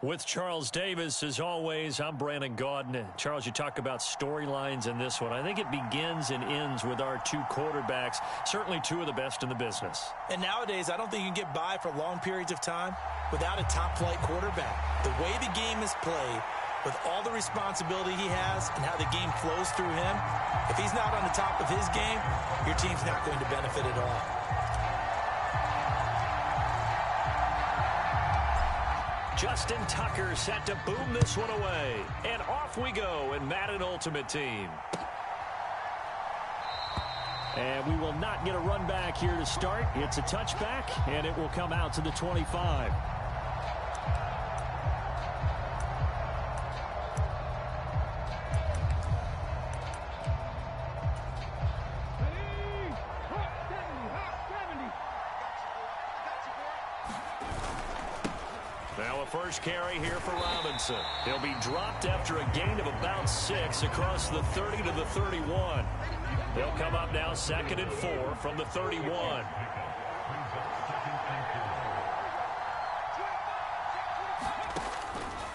With Charles Davis, as always, I'm Brandon Gaudin. Charles, you talk about storylines in this one. I think it begins and ends with our two quarterbacks, certainly two of the best in the business. And nowadays, I don't think you can get by for long periods of time without a top-flight quarterback. The way the game is played, with all the responsibility he has and how the game flows through him, if he's not on the top of his game, your team's not going to benefit at all. Justin Tucker set to boom this one away. And off we go in Madden Ultimate Team. And we will not get a run back here to start. It's a touchback, and it will come out to the 25. Now a first carry here for Robinson. He'll be dropped after a gain of about 6 across the 30 to the 31. They'll come up now 2nd and 4 from the 31.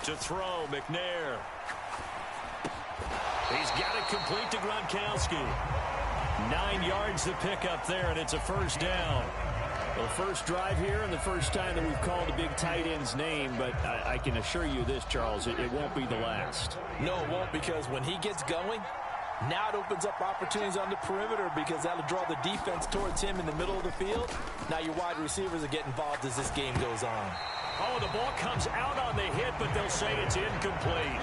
To throw, McNair. He's got it complete to Gronkowski. 9 yards to pick up there, and it's a first down. Well, the first drive here and the first time that we've called a big tight end's name, but I can assure you this, Charles, it won't be the last. No, it won't, because when he gets going, now it opens up opportunities on the perimeter because that'll draw the defense towards him in the middle of the field. Now your wide receivers are getting involved as this game goes on. Oh, the ball comes out on the hit, but they'll say it's incomplete.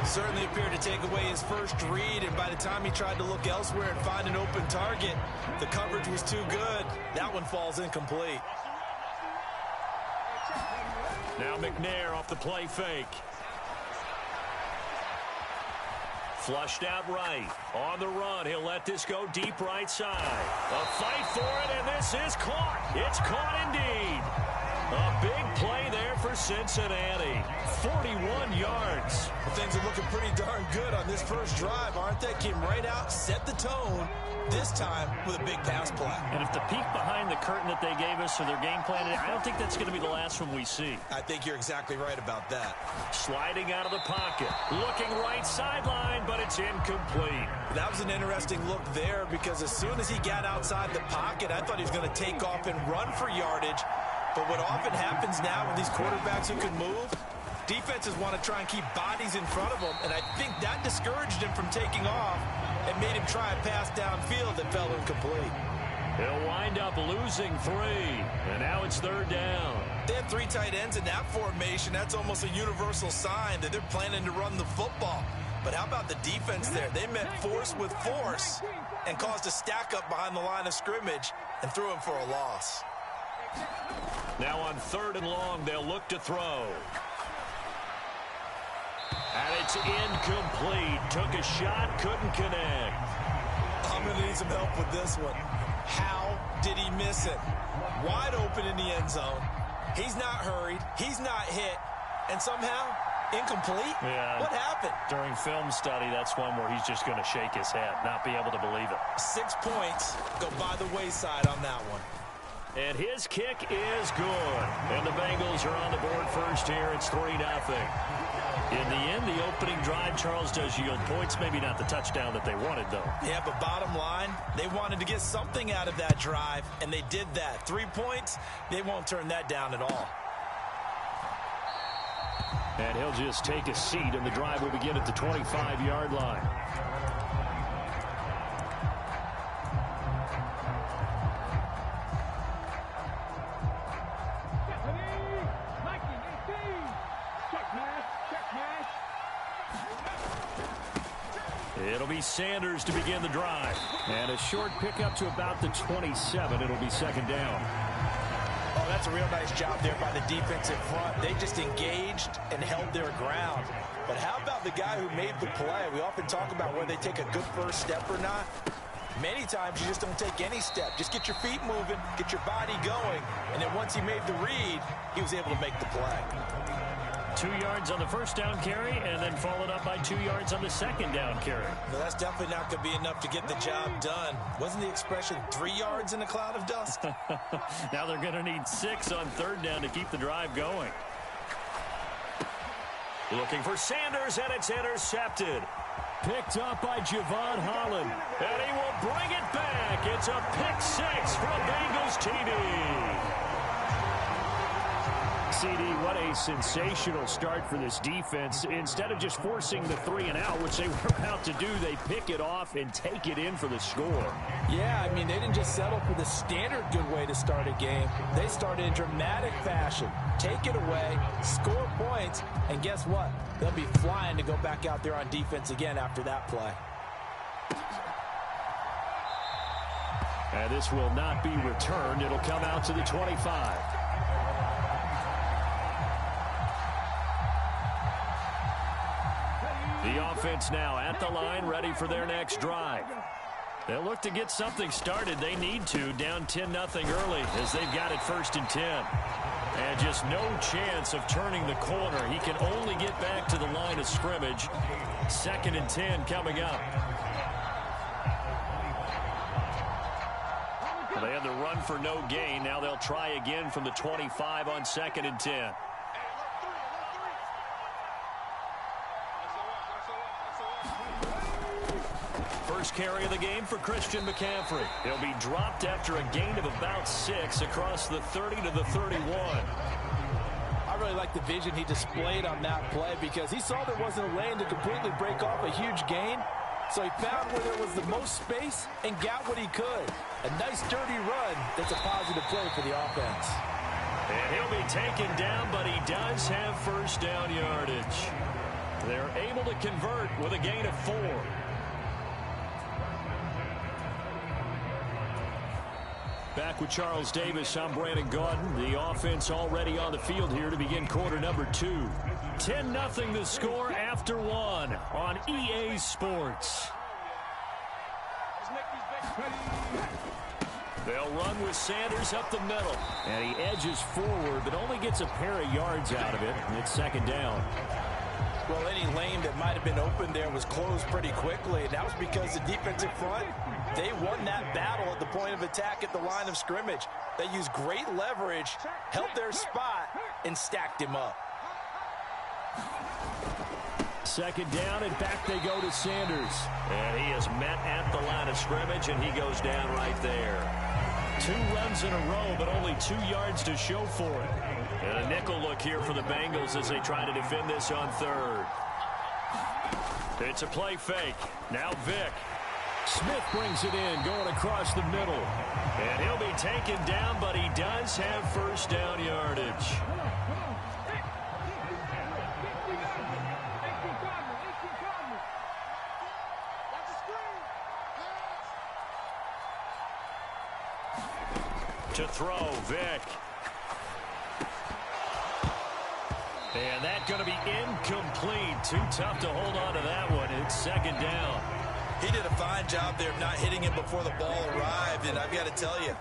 Certainly appeared to take away his first read, and by the time he tried to look elsewhere and find an open target, the coverage was too good. That one falls incomplete. Now McNair off the play fake. Flushed out right. On the run, he'll let this go deep right side. A fight for it, and this is caught. It's caught indeed. A big play there for Cincinnati. 41 yards. Well, things are looking pretty darn good on this first drive, aren't they? Came right out, set the tone, this time with a big pass play. And if the peek behind the curtain that they gave us for their game plan, I don't think that's going to be the last one we see. I think you're exactly right about that. Sliding out of the pocket. Looking right sideline, but it's incomplete. That was an interesting look there because as soon as he got outside the pocket, I thought he was going to take off and run for yardage. But what often happens now with these quarterbacks who can move, defenses want to try and keep bodies in front of them, and I think that discouraged him from taking off and made him try a pass downfield that fell incomplete. He'll wind up losing 3, and now it's 3rd down. They have 3 tight ends in that formation. That's almost a universal sign that they're planning to run the football. But how about the defense there? They met force with force and caused a stack up behind the line of scrimmage and threw him for a loss. Now on 3rd and long, they'll look to throw. And it's incomplete. Took a shot, couldn't connect. I'm going to need some help with this one. How did he miss it? Wide open in the end zone. He's not hurried. He's not hit. And somehow, incomplete? Yeah. What happened? During film study, that's one where he's just going to shake his head, not be able to believe it. 6 points go by the wayside on that one. And his kick is good. And the Bengals are on the board first here. It's 3-0. In the end, the opening drive, Charles, does yield points. Maybe not the touchdown that they wanted, though. Yeah, but bottom line, they wanted to get something out of that drive, and they did that. 3 points, they won't turn that down at all. And he'll just take a seat, and the drive will begin at the 25-yard line. It'll be Sanders to begin the drive. And a short pickup to about the 27. It'll be 2nd down. Oh, that's a real nice job there by the defense in front. They just engaged and held their ground. But how about the guy who made the play? We often talk about whether they take a good first step or not. Many times you just don't take any step. Just get your feet moving, get your body going. And then once he made the read, he was able to make the play. 2 yards on the first down carry, and then followed up by 2 yards on the second down carry. Well, that's definitely not going to be enough to get the job done. Wasn't the expression 3 yards in a cloud of dust? Now they're going to need 6 on 3rd down to keep the drive going. Looking for Sanders, and it's intercepted. Picked up by Javon Holland. And he will bring it back. It's a pick six from Bengals TD. CD, what a sensational start for this defense. Instead of just forcing the 3-and-out, which they were about to do, they pick it off and take it in for the score. Yeah, I mean, they didn't just settle for the standard good way to start a game. They started in dramatic fashion. Take it away, score points, and guess what? They'll be flying to go back out there on defense again after that play. And this will not be returned. It'll come out to the 25. The offense now at the line, ready for their next drive. They'll look to get something started. They need to, down 10-0 early as they've got it 1st and 10. And just no chance of turning the corner. He can only get back to the line of scrimmage. 2nd and 10 coming up. Well, they had the run for no gain. Now they'll try again from the 25 on 2nd and 10. First carry of the game for Christian McCaffrey. He'll be dropped after a gain of about 6 across the 30 to the 31. I really like the vision he displayed on that play because he saw there wasn't a lane to completely break off a huge gain. So he found where there was the most space and got what he could. A nice dirty run that's a positive play for the offense. And he'll be taken down, but he does have first down yardage. They're able to convert with a gain of 4. Back with Charles Davis, I'm Brandon Gaudin. The offense already on the field here to begin quarter number 2. 10-0 the score after 1 on EA Sports. They'll run with Sanders up the middle. And he edges forward, but only gets a pair of yards out of it. And it's 2nd down. Well, any lane that might have been open there was closed pretty quickly. And that was because the defensive front, they won that battle at the point of attack at the line of scrimmage. They used great leverage, held their spot, and stacked him up. 2nd down, and back they go to Sanders. And he is met at the line of scrimmage, and he goes down right there. 2 runs in a row, but only 2 yards to show for it. And a nickel look here for the Bengals as they try to defend this on 3rd. It's a play fake. Now Vick. Smith brings it in, going across the middle. And he'll be taken down, but he does have first down yardage. To throw, Vick. And that's going to be incomplete. Too tough to hold on to that one. It's 2nd down. He did a fine job there of not hitting him before the ball arrived, and I've got to tell you,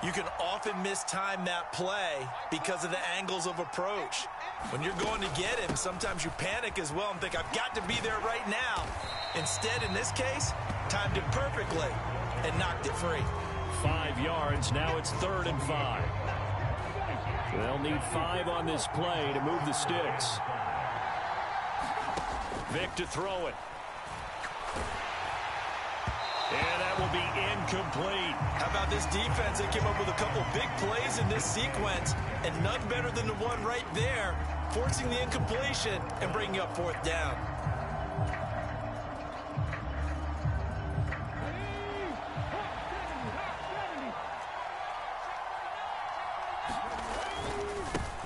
you can often mistime that play because of the angles of approach. When you're going to get him, sometimes you panic as well and think, I've got to be there right now. Instead, in this case, timed it perfectly and knocked it free. 5 yards. Now it's 3rd and 5. They'll need 5 on this play to move the sticks. Vick to throw it. And that will be incomplete. How about this defense? They came up with a couple big plays in this sequence, and none better than the one right there, forcing the incompletion and bringing up 4th down.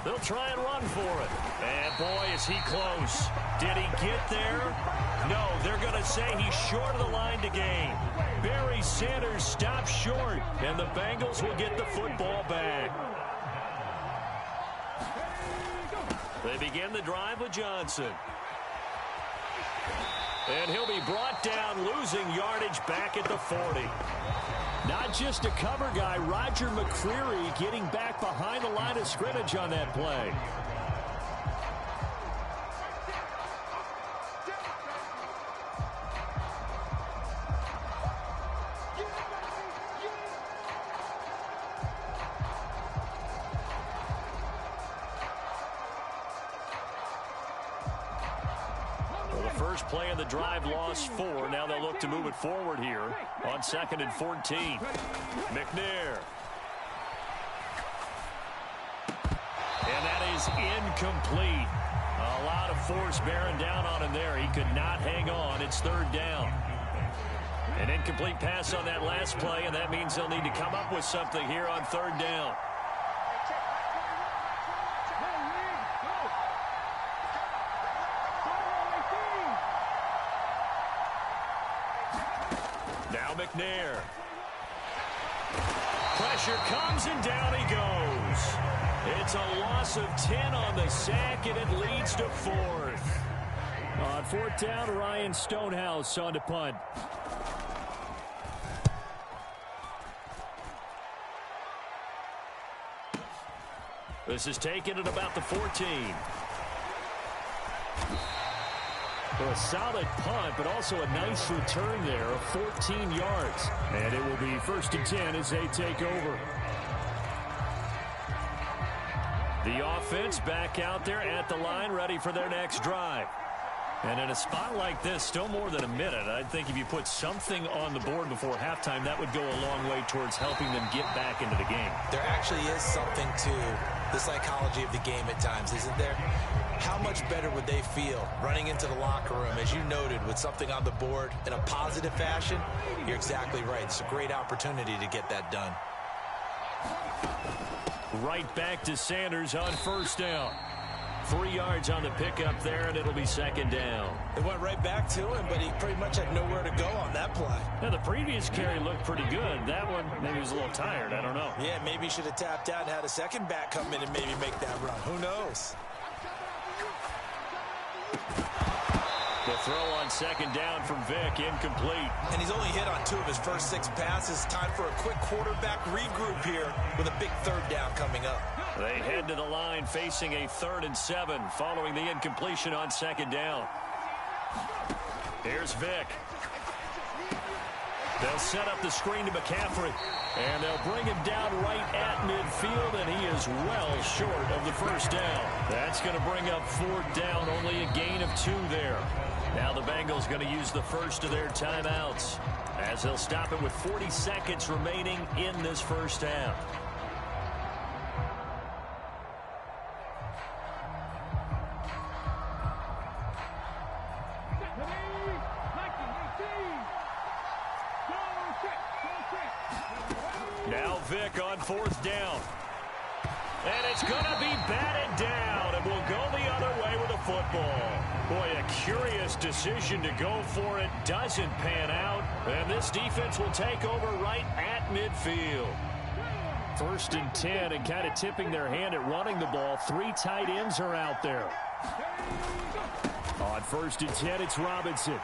They'll try and run for it. And boy, is he close. Did he get there? No, they're going to say he's short of the line to gain. Barry Sanders stops short, and the Bengals will get the football back. They begin the drive with Johnson. And he'll be brought down, losing yardage back at the 40. Not just a cover guy, Roger McCreary getting back behind the line of scrimmage on that play. play in the drive, lost 4. Now they'll look to move it forward here on 2nd and 14. McNair. And that is incomplete. A lot of force bearing down on him there. He could not hang on. It's 3rd down. An incomplete pass on that last play, and that means they'll need to come up with something here on 3rd down. Now McNair. Pressure comes, and down he goes. It's a loss of 10 on the sack, and it leads to 4th. On 4th down, Ryan Stonehouse on to punt. This is taken at about the 14. Well, a solid punt, but also a nice return there of 14 yards. And it will be 1st and 10 as they take over. The offense back out there at the line, ready for their next drive. And in a spot like this, still more than a minute, I think if you put something on the board before halftime, that would go a long way towards helping them get back into the game. There actually is something to the psychology of the game at times, isn't there? How much better would they feel running into the locker room, as you noted, with something on the board in a positive fashion? You're exactly right. It's a great opportunity to get that done. Right back to Sanders on 1st down. 3 yards on the pickup there, and it'll be 2nd down. It went right back to him, but he pretty much had nowhere to go on that play. Now, the previous carry looked pretty good. That one, maybe he was a little tired. I don't know. Yeah, maybe he should have tapped out and had a second back come in and maybe make that run. Who knows? The throw on 2nd down from Vick, incomplete. And he's only hit on 2 of his first 6 passes. Time for a quick quarterback regroup here with a big 3rd down coming up. They head to the line facing a 3rd and 7 following the incompletion on 2nd down. Here's Vick. They'll set up the screen to McCaffrey, and they'll bring him down right at midfield, and he is well short of the 1st down. That's going to bring up 4th down, only a gain of 2 there. Now the Bengals going to use the first of their timeouts as they'll stop it with 40 seconds remaining in this 1st half. Now Vick on 4th down. And it's going to be batted down, and will go the other way with the football. Boy, a curious decision to go for it. Doesn't pan out, and this defense will take over right at midfield. 1st and 10, and kind of tipping their hand at running the ball. 3 tight ends are out there. On 1st and 10, it's Robinson.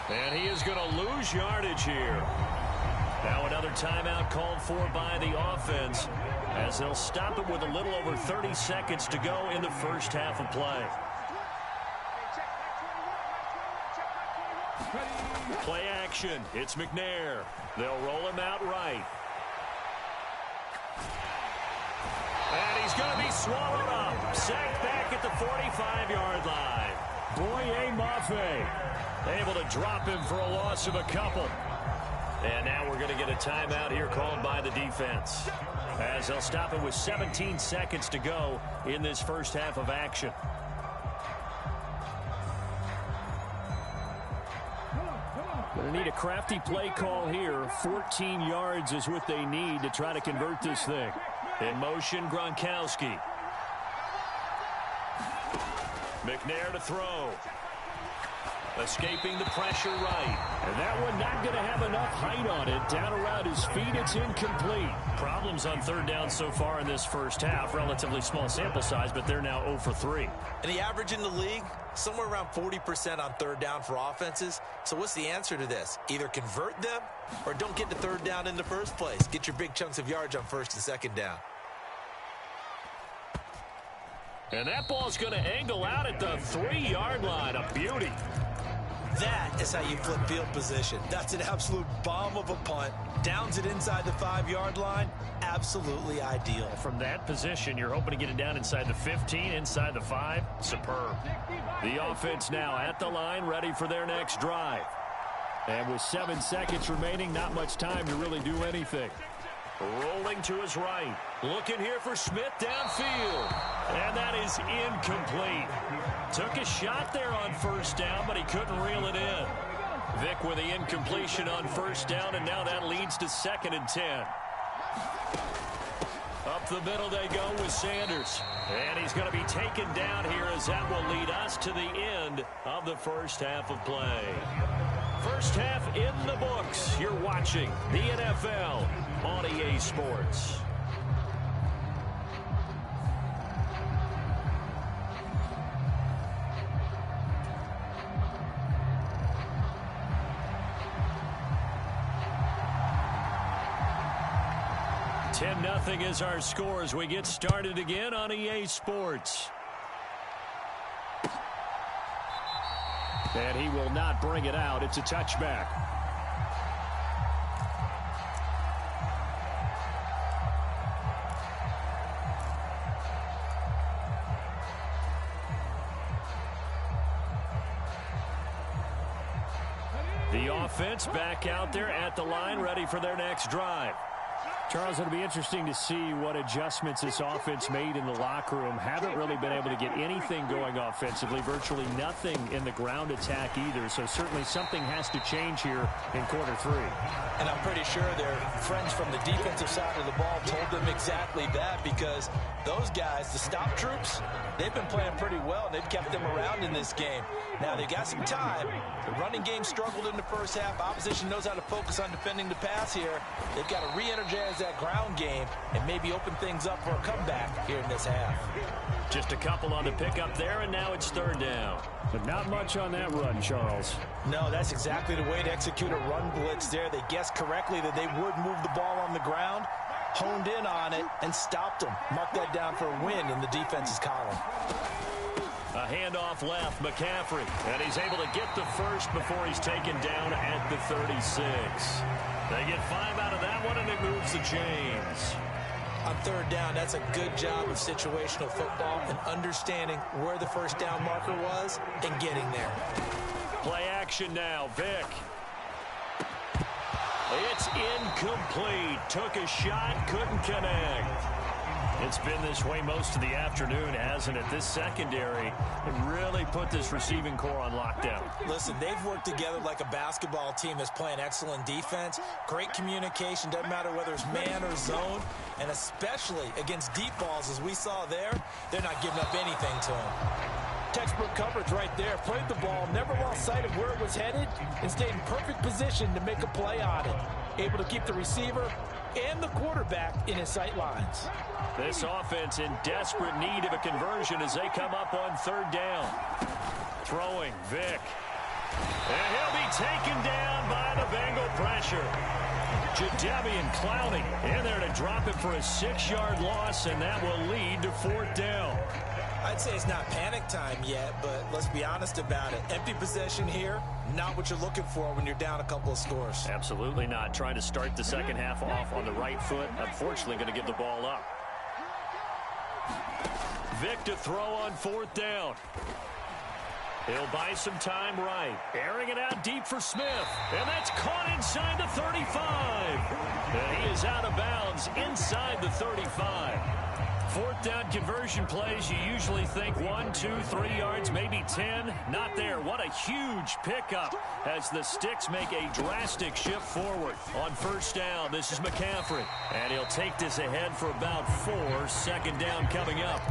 And he is going to lose yardage here. Now another timeout called for by the offense as they'll stop it with a little over 30 seconds to go in the 1st half of play. Play action. It's McNair. They'll roll him out right. And he's going to be swallowed up. Sacked back at the 45-yard line. Boye Mafe able to drop him for a loss of a couple. And now we're going to get a timeout here called by the defense as they'll stop it with 17 seconds to go in this 1st half of action. Going to need a crafty play call here. 14 yards is what they need to try to convert this thing. In motion, Gronkowski. McNair to throw. Escaping the pressure right. And that one not going to have enough height on it. Down around his feet, it's incomplete. Problems on 3rd down so far in this 1st half. Relatively small sample size, but they're now 0 for 3. And the average in the league, somewhere around 40% on 3rd down for offenses. So what's the answer to this? Either convert them or don't get to 3rd down in the first place. Get your big chunks of yards on 1st and 2nd down. And that ball's going to angle out at the 3-yard line. A beauty. That is how you flip field position. That's an absolute bomb of a punt. Downs it inside the 5-yard line. Absolutely ideal. From that position, you're hoping to get it down inside the 15, inside the 5. Superb. The offense now at the line, ready for their next drive. And with 7 seconds remaining, not much time to really do anything. Rolling to his right. Looking here for Smith downfield. And that is incomplete. Took a shot there on first down, but he couldn't reel it in. Vic with the incompletion on first down, and now that leads to 2nd and 10. Up the middle they go with Sanders. And he's going to be taken down here as that will lead us to the end of the first half of play. First half in the books. You're watching the NFL on EA Sports. Nothing is our score as we get started again on EA Sports. And he will not bring it out. It's a touchback. The offense back out there at the line, ready for their next drive. Charles, it'll be interesting to see what adjustments this offense made in the locker room. Haven't really been able to get anything going offensively, virtually nothing in the ground attack either. So certainly something has to change here in quarter 3. And I'm pretty sure their friends from the defensive side of the ball told them exactly that, because those guys, the stop troops, they've been playing pretty well, and they've kept them around in this game. Now, they've got some time. The running game struggled in the first half. Opposition knows how to focus on defending the pass here. They've got to re-energize that ground game and maybe open things up for a comeback here in this half. Just a couple on the pickup there, and now it's 3rd down. But not much on that run, Charles. No, that's exactly the way to execute a run blitz there. They guessed correctly that they would move the ball on the ground, honed in on it, and stopped them. Mark that down for a win in the defense's column. A handoff left, McCaffrey, and he's able to get the first before he's taken down at the 36. They get 5 out of that one, and it moves the chains. On 3rd down, that's a good job of situational football and understanding where the first down marker was and getting there. Play action now, Vic. It's incomplete. Took a shot, couldn't connect. It's been this way most of the afternoon, hasn't it? This secondary really put this receiving core on lockdown. Listen, they've worked together like a basketball team that's playing excellent defense. Great communication, doesn't matter whether it's man or zone. And especially against deep balls, as we saw there, they're not giving up anything to them. Textbook coverage right there. Played the ball, never lost sight of where it was headed, and stayed in perfect position to make a play on it. Able to keep the receiver and the quarterback in his sight lines. This offense in desperate need of a conversion as they come up on 3rd down. Throwing, Vic. And he'll be taken down by the Bengal pressure. Jadeveon Clowney in there to drop it for a 6-yard loss, and that will lead to 4th down. I'd say it's not panic time yet, but let's be honest about it. Empty possession here, not what you're looking for when you're down a couple of scores. Absolutely not. Trying to start the second half off on the right foot. Unfortunately, going to give the ball up. Vic to throw on 4th down. He'll buy some time right. Airing it out deep for Smith. And that's caught inside the 35. And he is out of bounds inside the 35. 4th down conversion plays, you usually think 1, 2, 3 yards, maybe 10. Not there. What a huge pickup as the Sticks make a drastic shift forward. On 1st down, this is McCaffrey. And he'll take this ahead for about 4. 2nd down coming up.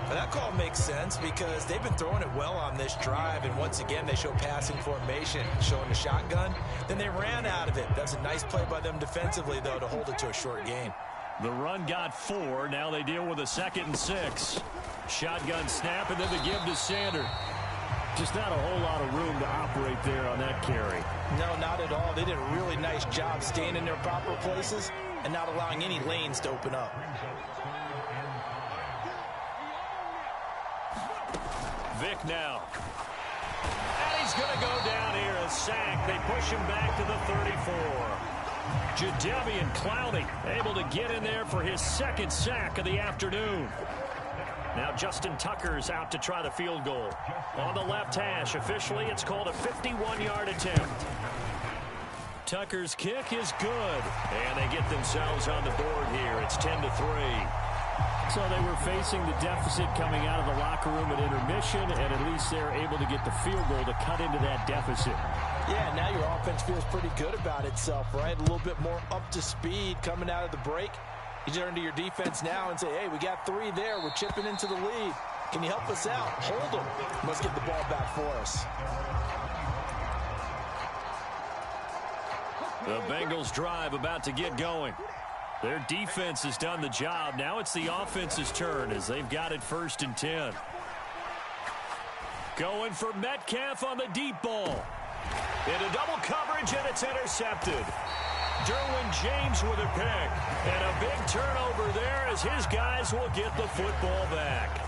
Well, that call makes sense because they've been throwing it well on this drive, and once again they show passing formation, showing the shotgun. Then they ran out of it. That's a nice play by them defensively, though, to hold it to a short gain. The run got 4. Now they deal with a 2nd and 6. Shotgun snap, and then the give to Sanders. Just not a whole lot of room to operate there on that carry. No, not at all. They did a really nice job staying in their proper places and not allowing any lanes to open up. Vic now. And he's He's going to go down here, a sack. They push him back to the 34. Jadeveon Clowney able to get in there for his second sack of the afternoon. Now Justin Tucker's out to try the field goal. On the left hash, officially it's called a 51-yard attempt. Tucker's kick is good, and they get themselves on the board here. It's 10-3. So they were facing the deficit coming out of the locker room at intermission, and at least they're able to get the field goal to cut into that deficit. Yeah, now your offense feels pretty good about itself, right? A little bit more up to speed coming out of the break. You turn to your defense now and say, hey, we got 3 there. We're chipping into the lead. Can you help us out? Hold them. Let's get the ball back for us. The Bengals drive about to get going. Their defense has done the job. Now it's the offense's turn as they've got it 1st and 10. Going for Metcalf on the deep ball. Into double coverage, and it's intercepted. Derwin James with a pick. And a big turnover there as his guys will get the football back.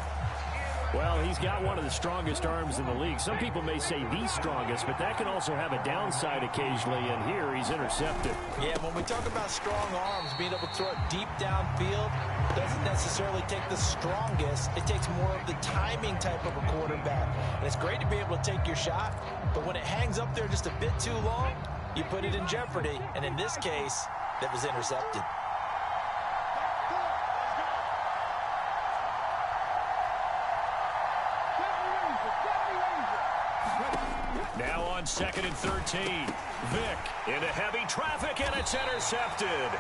Well, he's got one of the strongest arms in the league. Some people may say the strongest, but that can also have a downside occasionally, and here he's intercepted. Yeah, when we talk about strong arms, being able to throw it deep downfield doesn't necessarily take the strongest. It takes more of the timing type of a quarterback. And it's great to be able to take your shot, but when it hangs up there just a bit too long, you put it in jeopardy. And in this case, that was intercepted. Now on 2nd and 13. Vick into heavy traffic, and it's intercepted.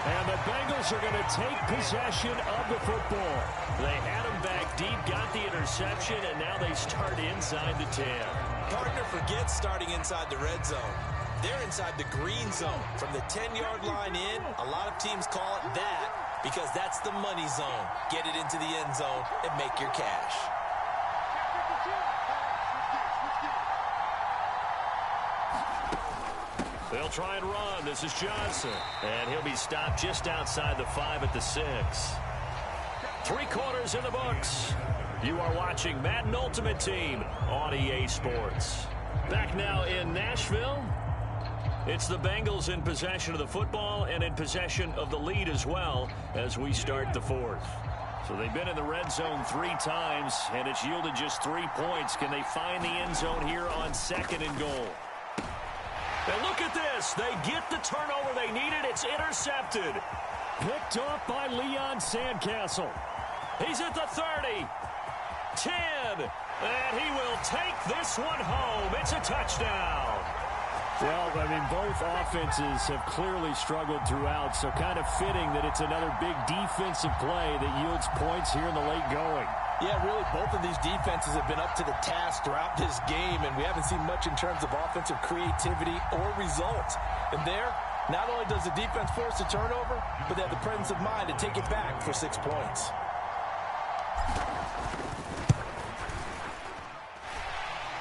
And the Bengals are going to take possession of the football. They had him back deep, got the interception, and now they start inside the 10. Partner forgets starting inside the red zone. They're inside the green zone. From the 10-yard line in, a lot of teams call it that because that's the money zone. Get it into the end zone and make your cash. They'll try and run. This is Johnson. And he'll be stopped just outside the 5 at the 6. 3 quarters in the books. You are watching Madden Ultimate Team on EA Sports. Back now in Nashville. It's the Bengals in possession of the football and in possession of the lead as well as we start the 4th. So they've been in the red zone 3 times, and it's yielded just 3 points. Can they find the end zone here on 2nd and goal? And look at this. They get the turnover they needed. It's intercepted. Picked off by Leon Sandcastle. He's at the 30. 10. And he will take this one home. It's a touchdown. Well, I mean, both offenses have clearly struggled throughout, so kind of fitting that it's another big defensive play that yields points here in the late going. Yeah, really, both of these defenses have been up to the task throughout this game, and we haven't seen much in terms of offensive creativity or results. And there, not only does the defense force a turnover, but they have the presence of mind to take it back for 6 points.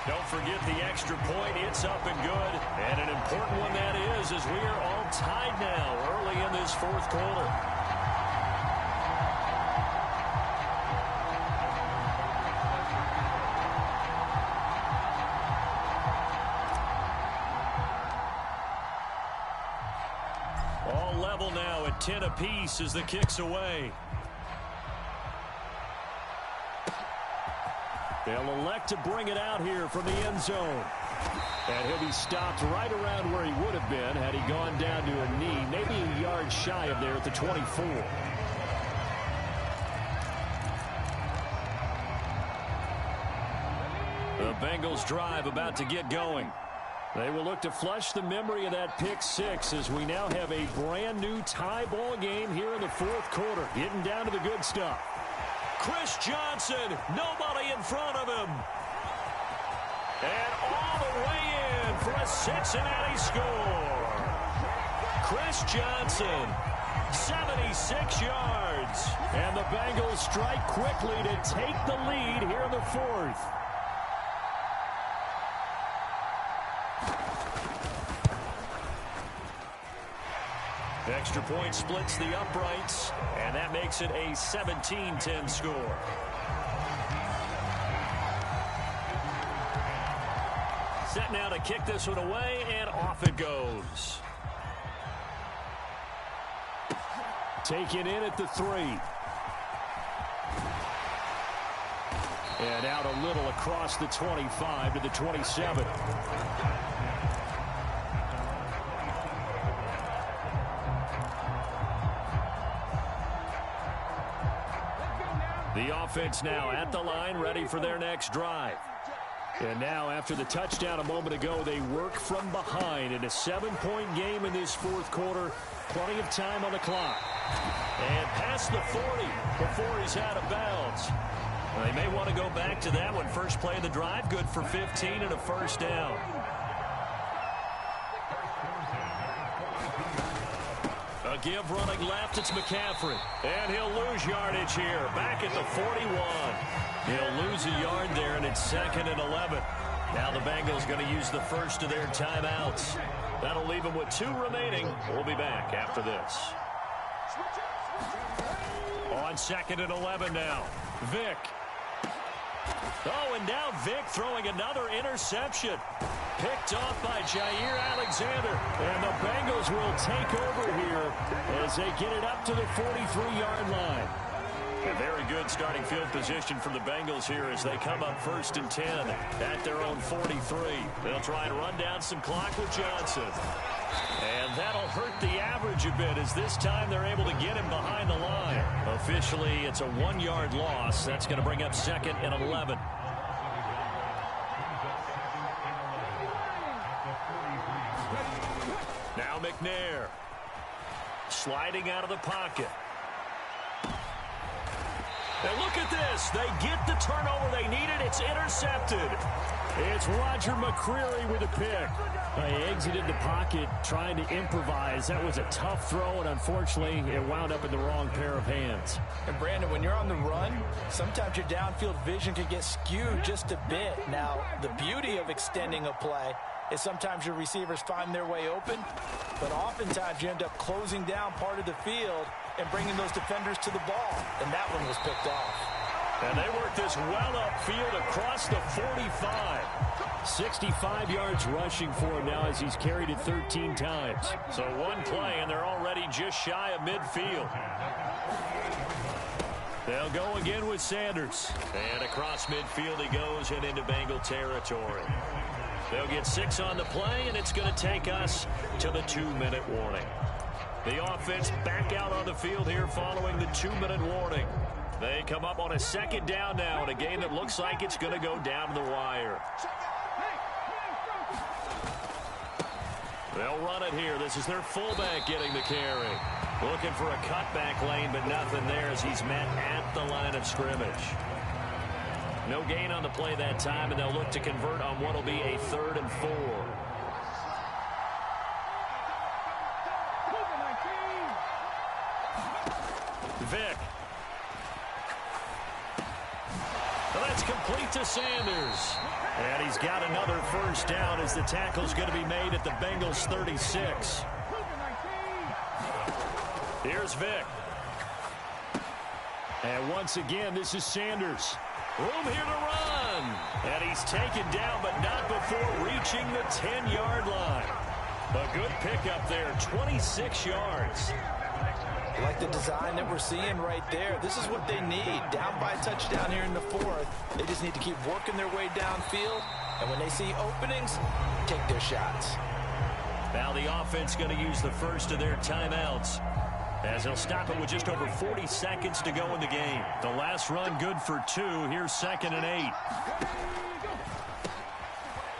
Don't forget the extra point. It's up and good. And an important one that is, as we are all tied now early in this 4th quarter. All level now at 10 apiece as the kick's away. They'll elect to bring it out here from the end zone. And he'll be stopped right around where he would have been had he gone down to a knee, maybe a yard shy of there at the 24. The Bengals drive about to get going. They will look to flush the memory of that pick 6 as we now have a brand new tie ball game here in the 4th quarter, getting down to the good stuff. Chris Johnson, nobody in front of him. And all the way in for a Cincinnati score. Chris Johnson, 76 yards. And the Bengals strike quickly to take the lead here in the 4th. Extra point splits the uprights, and that makes it a 17-10 score. Set now to kick this one away, and off it goes. Taken in at the 3. And out a little across the 25 to the 27. The offense now at the line, ready for their next drive. And now, after the touchdown a moment ago, they work from behind in a 7-point game in this fourth quarter. Plenty of time on the clock. And past the 40 before he's out of bounds. Well, they may want to go back to that one. First play of the drive, good for 15 and a first down. A give running left, it's McCaffrey. And he'll lose yardage here, back at the 41. He'll lose a yard there, and it's 2nd and 11. Now the Bengals going to use the first of their timeouts. That'll leave them with 2 remaining. We'll be back after this. On 2nd and 11 now. Vick. Oh, and now Vick throwing another interception. Picked off by Jair Alexander. And the Bengals will take over here as they get it up to the 43-yard line. A very good starting field position for the Bengals here as they come up 1st and 10 at their own 43. They'll try and run down some clock with Johnson. And that'll hurt the average a bit as this time they're able to get him behind the line. Officially, it's a 1-yard loss. That's going to bring up 2nd and 11. Now McNair. Sliding out of the pocket. And look at this. They get the turnover they needed. It's intercepted. It's Roger McCreary with a pick. He exited the pocket trying to improvise. That was a tough throw, and unfortunately, it wound up in the wrong pair of hands. And, Brandon, when you're on the run, sometimes your downfield vision can get skewed just a bit. Now, the beauty of extending a play is sometimes your receivers find their way open, but oftentimes you end up closing down part of the field and bringing those defenders to the ball, and that one was picked off. And they work this well upfield across the 45. 65 yards rushing for him now as he's carried it 13 times. So one play, and they're already just shy of midfield. They'll go again with Sanders. And across midfield he goes and into Bengal territory. They'll get 6 on the play, and it's going to take us to the 2-minute warning. The offense back out on the field here following the 2-minute warning. They come up on a 2nd down now in a game that looks like it's going to go down to the wire. They'll run it here. This is their fullback getting the carry. Looking for a cutback lane, but nothing there as he's met at the line of scrimmage. No gain on the play that time, and they'll look to convert on what will be a 3rd and 4. Vick. Well, that's complete to Sanders. And he's got another first down as the tackle's going to be made at the Bengals 36. Here's Vick. And once again, this is Sanders. Room here to run. And he's taken down, but not before reaching the 10-yard line. A good pickup there, 26 yards. Like the design that we're seeing right there. This is what they need. Down by a touchdown here in the 4th. They just need to keep working their way downfield. And when they see openings, take their shots. Now the offense going to use the first of their timeouts, as they'll stop it with just over 40 seconds to go in the game. The last run good for 2. Here's 2nd and 8.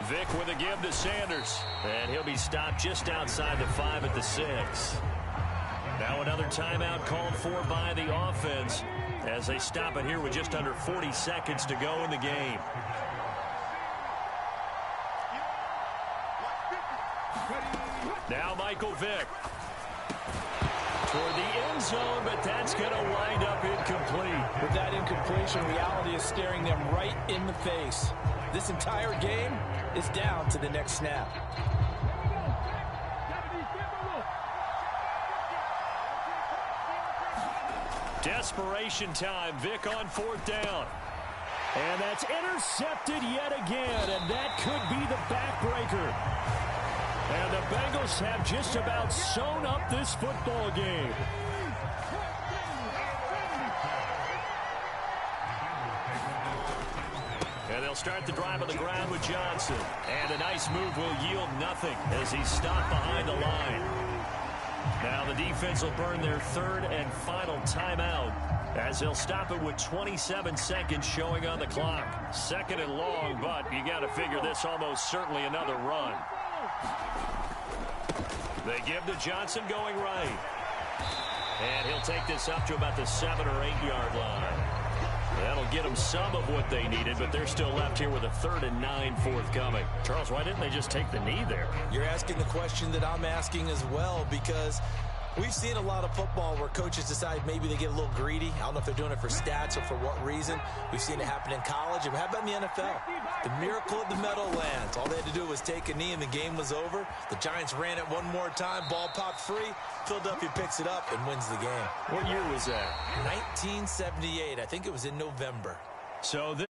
Vick with a give to Sanders. And he'll be stopped just outside the 5 at the 6. Now another timeout called for by the offense as they stop it here with just under 40 seconds to go in the game. Now Michael Vick. Toward the end zone, but that's going to wind up incomplete. With that incompletion, reality is staring them right in the face. This entire game is down to the next snap. Desperation time. Vick on 4th down. And that's intercepted yet again, and that could be the backbreaker. And the Bengals have just about sewn up this football game. And they'll start the drive on the ground with Johnson. And a nice move will yield nothing as he's stopped behind the line. Now the defense will burn their third and final timeout as they'll stop it with 27 seconds showing on the clock. Second and long, but you got to figure this almost certainly another run. They give to Johnson going right. And he'll take this up to about the 7 or 8 yard line. That'll get them some of what they needed, but they're still left here with a 3rd and 9 forthcoming. Charles, why didn't they just take the knee there? You're asking the question that I'm asking as well, because we've seen a lot of football where coaches decide maybe they get a little greedy. I don't know if they're doing it for stats or for what reason. We've seen it happen in college. And how about in the NFL? The miracle of the Meadowlands. All they had to do was take a knee and the game was over. The Giants ran it one more time. Ball popped free. Philadelphia picks it up and wins the game. What year was that? 1978. I think it was in November. So this